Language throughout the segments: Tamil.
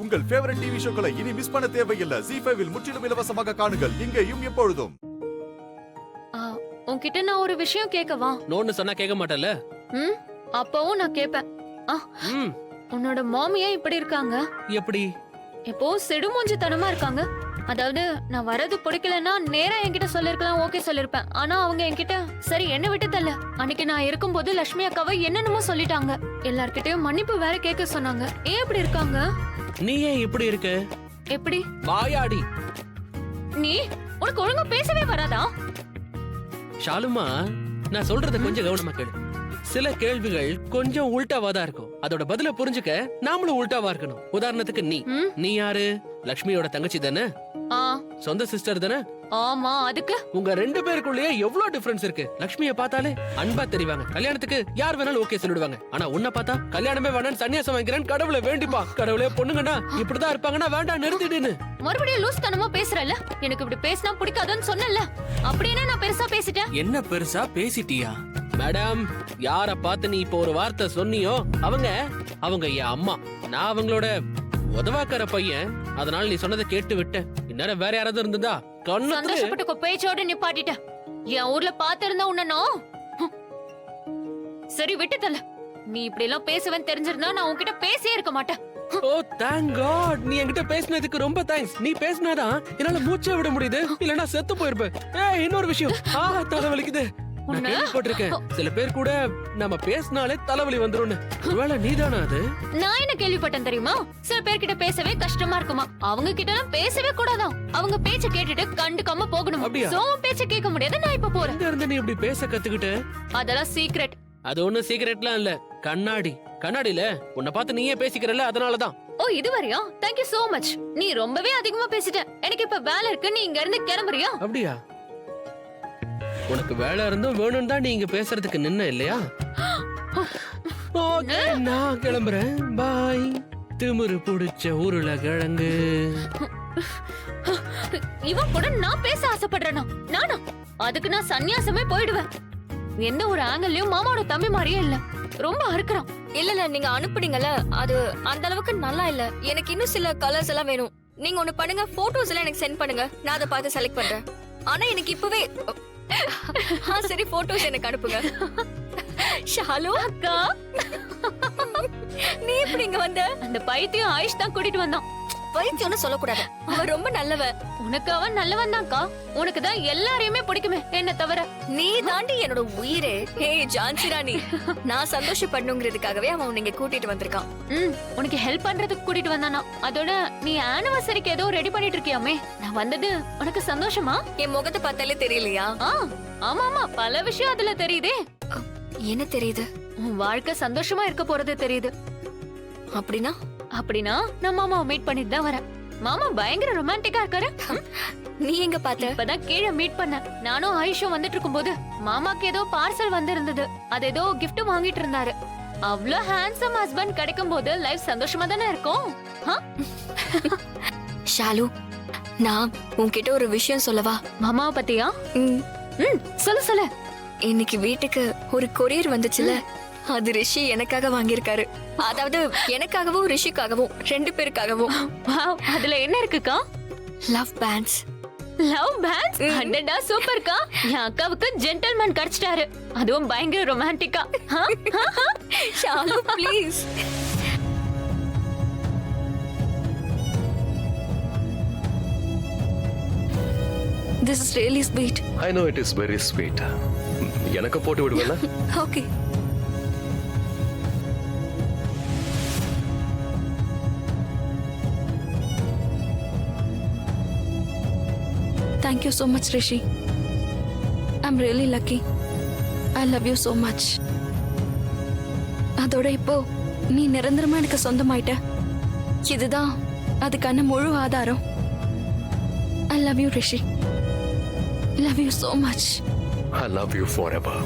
உங்கள் ஃபேவரட் டிவி ஷோக்களை இனி மிஸ் பண்ண தேவையில்லை. ZEE5 இல் முற்றிலும் இலவசமாக காணுங்கள். இங்கேயும் எப்பொழுதும். உன்கிட்ட நான் ஒரு விஷயம் கேட்கவா? நோன்னு சொன்னா கேட்க மாட்டல. அப்பவும் நான் கேட்பேன். உன்னோட மாமியா இப்படி இருக்காங்க? எப்படி? எப்போ செடுமூஞ்சித்தனமா இருக்காங்க. அதாவது நான் வரது பிடிக்கலன்னா நேரா என்கிட்ட சொல்லிருக்கலாம், ஓகே சொல்லிருப்பேன். ஆனா அவங்க என்கிட்ட சரி என்ன விட்டு தள்ள. அன்னைக்கு நான் இருக்கும்போது லட்சுமி அக்காவை என்னென்னமோ சொல்லிட்டாங்க. எல்லார்கிட்டயும் மன்னிப்பு வேற கேட்க சொன்னாங்க. ஏன் இப்படி இருக்காங்க? நீ ஏன் இப்படி இருக்க? எப்படி? வாயாடி. நீ உனக்கு ஒழுங்கா பேசவே வராதா? ஷாலுமா, நான் சொல்றத கொஞ்சம் கவனமா கேளு. சில கேள்விகள் கொஞ்சம் உல்டாவாதான் இருக்கும். அதோட பதில புரிஞ்சுக்க நாமளும் உல்டாவா இருக்கணும். உதாரணத்துக்கு நீ யாரு? லட்சுமியோட தங்கச்சி தானே? சொந்த சிஸ்டர் தானே? ஆமா. அதுக்கு உங்க ரெண்டு பேருக்குள்ளேயே எவ்வளவு டிஃபரன்ஸ் இருக்கு. லட்சுமியை பார்த்தாலே அன்பா தெரிவாங்க. கல்யாணத்துக்கு யார் வேணாலும் ஓகே சொல்லிடுவாங்க. ஆனா உன்னை பார்த்தா கல்யாணமே வேணான்னு சன்னியாசம் வாங்கிறேன்னு கடவுளை வேண்டிப்பா. கடவுளே, பொண்ணுங்கன்னா இப்படிதான் இருப்பாங்கன்னா வேண்டாம் நிறுத்திடுன்னு. மறுபடியும் லூஸ் தனமா பேசுறல. எனக்கு இப்படி பேசினா பிடிக்காதுன்னு சொன்னல. அப்படியே நான் பெருசா பேசிட்டேன். என்ன பெருசா பேசிட்டியா? மேடம், யார பார்த்து நீ இப்ப ஒரு வார்த்தை சொன்னியோ அவங்க என் அம்மா. நான் அவங்களோட உதவாக்கார பையன். அதனால நீ சொன்னதை கேட்டு விட்டேன். இந்நேரம் வேற யாராவது இருந்ததா சந்தோஷப்பட்டு பேச்சோட நிப்பாட்டிட்ட. என் ஊர்ல பாத்திருந்தா உன்னோ சரி விட்டுதல்ல. நீ இப்படி எல்லாம் பேசுவேன்னு தெரிஞ்சிருந்தா நான் உன்கிட்ட பேசியே இருக்க மாட்டேன். ஓ தேங்க் காட், நீ என்கிட்ட பேசினதுக்கு ரொம்ப தேங்க்ஸ். நீ பேசினாதான் என்னால மூச்சே விட முடியுது. இல்லன்னா செத்து போயிருப்பேன். இன்னொரு விஷயம், தலை வலிக்குது. நான் கேள்விப்பட்டிருக்கேன், சில பேர் கூட நம்ம பேசினாலே தலைவலி வந்துரும். ஒருவேளை நீதானா அது? நான் என்ன கேள்விப்பட்டேன் தெரியுமா? சில பேர்கிட்ட பேசவே கஷ்டமா இருக்குமா. அவங்க கிட்ட பேசவே கூடாதான். அவங்க பேச்ச கேட்டுட்டு கண்டுக்காம போகணும். சோ பேச்ச கேட்க முடியாது. நான் இப்ப போறேன். எங்க இருந்து நீ இப்படி பேச கத்துக்கிட்ட? அதெல்லாம் சீக்ரெட். அது ஒண்ணும் சீக்ரெட்லாம் இல்ல. கண்ணாடில உன்னை பார்த்து நீயே பேசிக்கிறல்ல, அதனாலதான். ஓ இதுவரையா? Thank you so much. நீ ரொம்பவே அதிகமா பேசிட்ட. எனக்கு இப்ப வேலை இருக்கு. நீ இங்க இருந்து கிளம்புறியா? அப்படியா? உனக்கு வேலை இருந்தும் வேணும் தான் நீ இங்க பேசுறதுக்கு நின்ன இல்லையா? ஓகே, நான் கிளம்புறேன். பாய். திமிரு புடிச்ச உருளை கிழங்கு. இவன் கூட நான் பேச ஆசைப்படுறேனா? நானா? அதுக்கு நான் சன்னியாசமே போயிடுவேன். எந்த ஒரு ஆங்கிள்லயும் மாமாவோட தம்பி மாதிரியே இல்ல. ரொம்ப அறுக்குறான். இல்ல நீங்க அனுப்புனீங்கல்ல, அது அந்த அளவுக்கு நல்லா இல்ல. எனக்கு இன்னும் சில கலர்ஸ் எல்லாம் வேணும். நீங்க ஒண்ணு பண்ணுங்க, போட்டோஸ் எல்லாம் எனக்கு சென்ட் பண்ணுங்க. நான் அதை பார்த்து செலக்ட் பண்றேன். ஆனா எனக்கு இப்பவே சரி, போட்டோஸ் எனக்கு அனுப்புங்க. ஷாலு அக்கா, நீ எப்படி இங்க வந்த? அந்த பைத்தியம் ஆயுஷ் தான் கூட்டிட்டு வந்தான். பைத்தியம்னு சொல்லக்கூடாது, அவன் ரொம்ப நல்லவன். உனக்கு அவன் நல்லவன் தான்க்கா. உனக்கு தான் எல்லாரையுமே பிடிக்குமே என்ன தவிர. நீ தாண்டி என்னோட உயிரே. ஹே ஜான்சி ராணி, நான் சந்தோஷப்படணுங்கிறதுக்காகவே அவன் உன்னை கூட்டிட்டு வந்திருக்கான். உனக்கு ஹெல்ப் பண்றதுக்கு கூட்டிட்டு வந்தானா? அதோட நீ ஆனிவர்சரிக்கு ஏதோ ரெடி பண்ணிட்டு இருக்கியாமே, நான் வந்தது உனக்கு சந்தோஷமா? என் முகத்தை பார்த்தாலே தெரியலையா? ஆமா ஆமா, பல விஷயம் அதுல தெரியுதே. என்ன தெரியுது? உன் வாழ்க்கை சந்தோஷமா இருக்க போறது தெரியுது. அப்படின்னா நான் மாமாவை மீட் பண்ணிட்டு தான் வரேன். மாமா பயங்கர ரொமான்டிக்கா இருக்காரு. நீ எங்க பார்த்த? இப்பதான் கீழே மீட் பண்ண. நானும் ஆயுஷும் வந்துட்டு இருக்கும்போது மாமாக்கு ஏதோ பார்சல் வந்து இருந்தது. அது ஏதோ கிஃப்ட் வாங்கிட்டு இருந்தாரு. அவ்வளவு ஹேண்ட்ஸம் ஹஸ்பண்ட் கிடைக்கும் போது லைஃப் சந்தோஷமா தானே இருக்கும். ஷாலு, நான் உன்கிட்ட ஒரு விஷயம் சொல்லவா? மாமாவை பத்தியா? சொல்லு. இன்னைக்கு வீட்டுக்கு ஒரு கொரியர் வந்துச்சுல, அது ரிஷி எனக்காக வாங்கியிருக்காரு. அதாவது எனக்காகவும் ரிஷிக்காகவும், ரெண்டு பேருக்காகவும். அதுல என்ன இருக்குக்கா? Love bands. Love bands? அடடா சூப்பர்க்கா. என் அக்காவுக்கு ஜென்டில்மேன் கிடைச்சிட்டாரு. அதுவும் பயங்கர ரொமான்டிக்கா. Shalu please. This is really sweet. I know it is very sweet. எனக்கு போட்டு விடுவேல? Okay. Thank you so much, Rishi. I'm really lucky. I love you so much. அதோட இப்போ நீ நிரந்தரமா எனக்கு சொந்தமாயிட்ட. இதுதான் அதுக்கான முழு ஆதாரம். I love you, Rishi. Love you so much. I love you forever.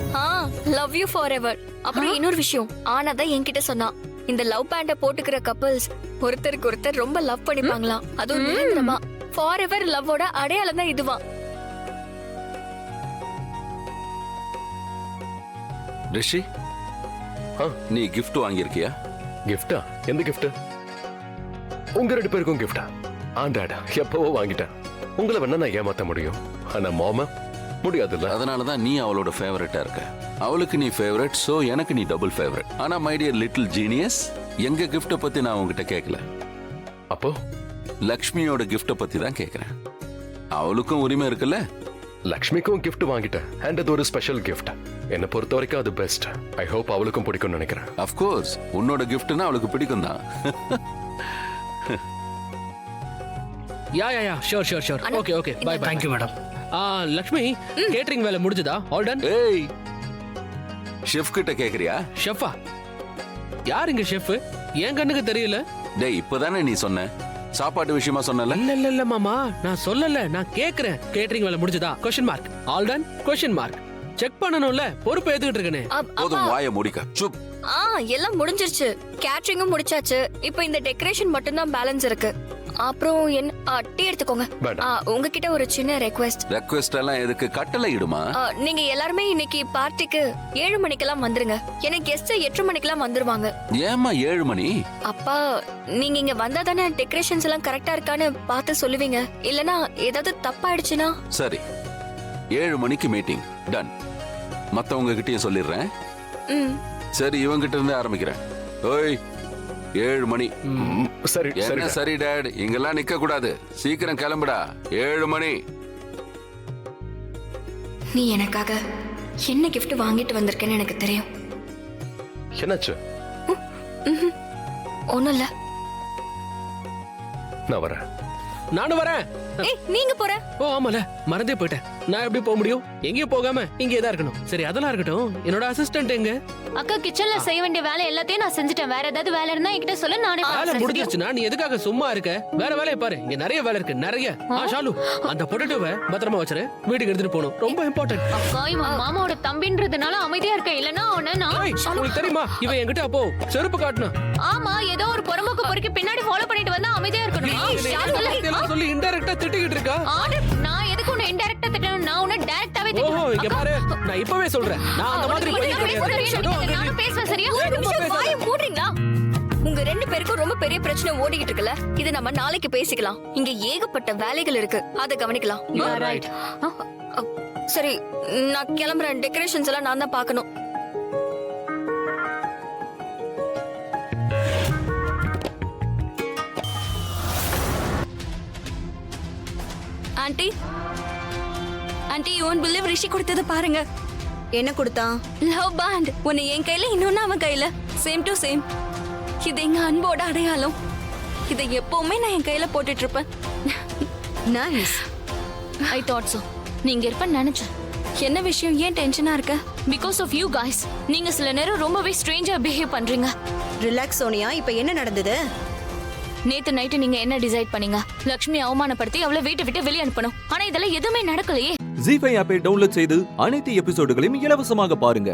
Love you forever. அப்புறம் இன்னொரு விஷயம், ஆனாதான் என்கிட்ட சொன்னா, இந்த லவ் பேண்ட போட்டுக்கிற கப்பல்ஸ் ஒருத்தருக்கு ஒருத்தர் ரொம்ப லவ் பண்ணிப்பாங்களாம். அதுவும் நிரந்தரமா. ஃபாரெவர் லவ்வோட அடையாளம் தான் இதுவா. ரிஷி, நீ கிஃப்ட் வாங்கியிருக்கியா? கிஃப்டா? எந்த கிஃப்ட்? உங்க 2 பேருக்கும் கிஃப்டா? டாட் எப்பவோ வாங்கிட்டேன். உங்களை வேணா நான் ஏமாத்த முடியும், ஆனா மாமா முடியாதுல்ல. அதனாலதான் நீ அவளோட ஃபேவரட்டா இருக்க. அவளுக்கு நீ ஃபேவரட், சோ எனக்கு நீ டபுள் ஃபேவரட். ஆனா மை டியர் லிட்டில் ஜீனியஸ், எங்க கிஃப்ட பத்தி நான் உங்ககிட்ட கேட்கல. அப்போ லக்ஷ்மியோட கிஃப்ட பத்தி தான் கேக்குறேன். அவளுக்கும் உரிமை இருக்குல்ல? லக்ஷ்மிக்கும் கிஃப்ட் வாங்கிட்டேன், அண்ட் அது ஒரு ஸ்பெஷல் கிஃப்ட். என்னை பொறுத்த வரைக்கும் அது பெஸ்ட். ஐ ஹோப் அவளுக்கும் பிடிக்கும்னு நினைக்கிறேன். அஃப்கோர்ஸ் உன்னோட கிஃப்ட்னா அவளுக்கு பிடிக்கும் தான். Yeah sure okay bye. Thank you madam. Lakshmi, catering வேலை முடிஞ்சதா? All done. ஏய், ஷெஃப் கிட்ட கேக்குறியா? ஷெஃபா? யார் இங்க ஷெஃப்? என் கண்ணுக்கு தெரியல. டேய், இப்பதானே நீ சொன்ன, சாப்பாட்டு விஷயமா சொன்னல? இல்ல மாமா, நான் சொல்லல, நான் கேக்குறேன். கேட்டரிங் வேலை முடிஞ்சதா? Question mark. All done? Question mark. Check பண்ணணும்ல, பொறுப்பு ஏத்துக்கிட்டு இருக்கனே. போதும், வாயை மூடிக்க. சுப். எல்லாம் முடிஞ்சிருச்சு. கேட்டரிங்கும் முடிச்சாச்சு. இப்போ இந்த டெக்கரேஷன் மட்டும் தான் பேலன்ஸ் இருக்கு. அப்புறம் என்ன, டீ எடுத்துக்கோங்க. உங்ககிட்ட ஒரு சின்ன ரெக்வெஸ்ட் எல்லாம் எதுக்கு? கட்டளை இடுமா? நீங்க எல்லாருமே இன்னைக்கு பார்ட்டிக்கு 7 மணிக்கெல்லாம் வந்துருங்க. எனக்கு கெஸ்ட் 8 மணிக்கெல்லாம் வந்துருவாங்க. ஏமா 7 மணி? அப்பா, நீங்க இங்க வந்தா தானே டெக்கரேஷன்ஸ் எல்லாம் கரெக்டா இருக்கான்னு பார்த்து சொல்லுவீங்க. இல்லனா ஏதாவது தப்பாயிடுச்சுன்னா? சரி, 7 மணிக்கு மீட்டிங் டன். மத்தவங்க கிட்டயும் சொல்லிடுறேன். சரி, இவங்கிட்ட இருந்து ஆரம்பிக்கிறேன். ஓய், 7 மணி. சரி என்ன சரி டாட், இங்கெல்லாம் நிக்க கூடாது. சீக்கிரம் கிளம்புடா. 7 மணி. நீ எனக்காக என்ன கிஃப்ட் வாங்கிட்டு வந்திருக்கேன்னு எனக்கு தெரியும். என்னாச்சு? ஒண்ணும் இல்ல. நான் வரேன். நானும் வரேன். நீங்க போற? ஓ ஆமால, மறந்தே போயிட்டேன். நான் எப்படி போக முடியும்? எங்கேயும் போகாம இங்கே தான் இருக்கணும். சரி, அதெல்லாம் இருக்கட்டும். என்னோட அசிஸ்டன்ட் எங்க? அக்கா, கிச்சன்ல செய்ய வேண்டிய வேலை எல்லாத்தையும் நான் செஞ்சுட்டேன். வேற ஏதாவது வேலை இருந்தா என்கிட்ட சொல்ல, நானே வேலை முடிஞ்சிருச்சுன்னா நீ எதுக்காக சும்மா இருக்க? வேற வேலையை பாரு. இங்க நிறைய வேலை இருக்கு, நிறைய. ஷாலு, அந்த பொட்டேட்டோவை பத்திரமா வச்சிரு. வீட்டுக்கு எடுத்துட்டு போகணும், ரொம்ப இம்பார்ட்டன்ட். அக்கா, இவன் மாமாவோட தம்பின்றதுனால அமைதியா இருக்க. இல்லன்னா அவன நான் உங்களுக்கு தெரியுமா, இவன் என்கிட்ட அப்போ செருப்பு காட்டணும். ஆமா, ஏதோ ஒரு பொறம்போக்கு பொறுக்கி பின்னாடி ஃபாலோ பண்ணிட்டு வந்தா அமைதியா இருக்கணும். சொல்லி இன்டைரக்டா திட்டிக்கிட்டு இருக்கா. நான் எதுக்கு உன்னை இன்டைரக்டா திட்டணும்? நான் உன்னை டைரக்டாவே ஓஹோ, இங்க பாரு, நான் இப்பவே சொல்றேன். நான் அந்த மாதிரி நானும் பேசுறேன். சரியா? வாயை மூடுறீங்களா? உங்க 2 பேருக்கும் ரொம்ப பெரிய பிரச்சனை ஓடிக்கிட்டு இருக்குல்ல. இது நம்ம நாளைக்கு பேசிக்கலாம். இங்க ஏகப்பட்ட வேலைகள் இருக்கு, அதை கவனிக்கலாம். சரி, நான் கிளம்புறேன். டெக்கரேஷன்ஸ் எல்லாம் நான் தான் பார்க்கணும். Aunty, aunty, you won't believe Rishi கொடுத்தது பாருங்க. என்ன கொடுத்தான்? Love band. உன்னை என் கையில, இன்னொன்னு அவன் கையில. Same to same. இது எங்க அன்போட அடையாளம். இதை எப்பவுமே நான் என் கையில போட்டுட்டு இருப்பேன். நைஸ். I thought so. நீங்க இருப்பேன்னு நினைச்சேன். என்ன விஷயம்? ஏன் டென்ஷனா இருக்க? Because of you guys. நீங்க சில நேரம் ரொம்பவே ஸ்ட்ரேஞ்சா பிஹேவ் பண்றீங்க. ரிலாக்ஸ் சோனியா, இப்ப என்ன நடந்தது? நேத்து நைட்டு நீங்க என்ன டிசைட் பண்ணீங்க? லக்ஷ்மி அவமானப்படுத்தி அவளை வீட்டை விட்டு வெளியே அனுப்பணும். ஆனா இதெல்லாம் எதுவுமே நடக்கலையே. ஜீ5 ஆப்பை டவுன்லோட் செய்து அனைத்து எபிசோடுகளையும் இலவசமாக பாருங்க.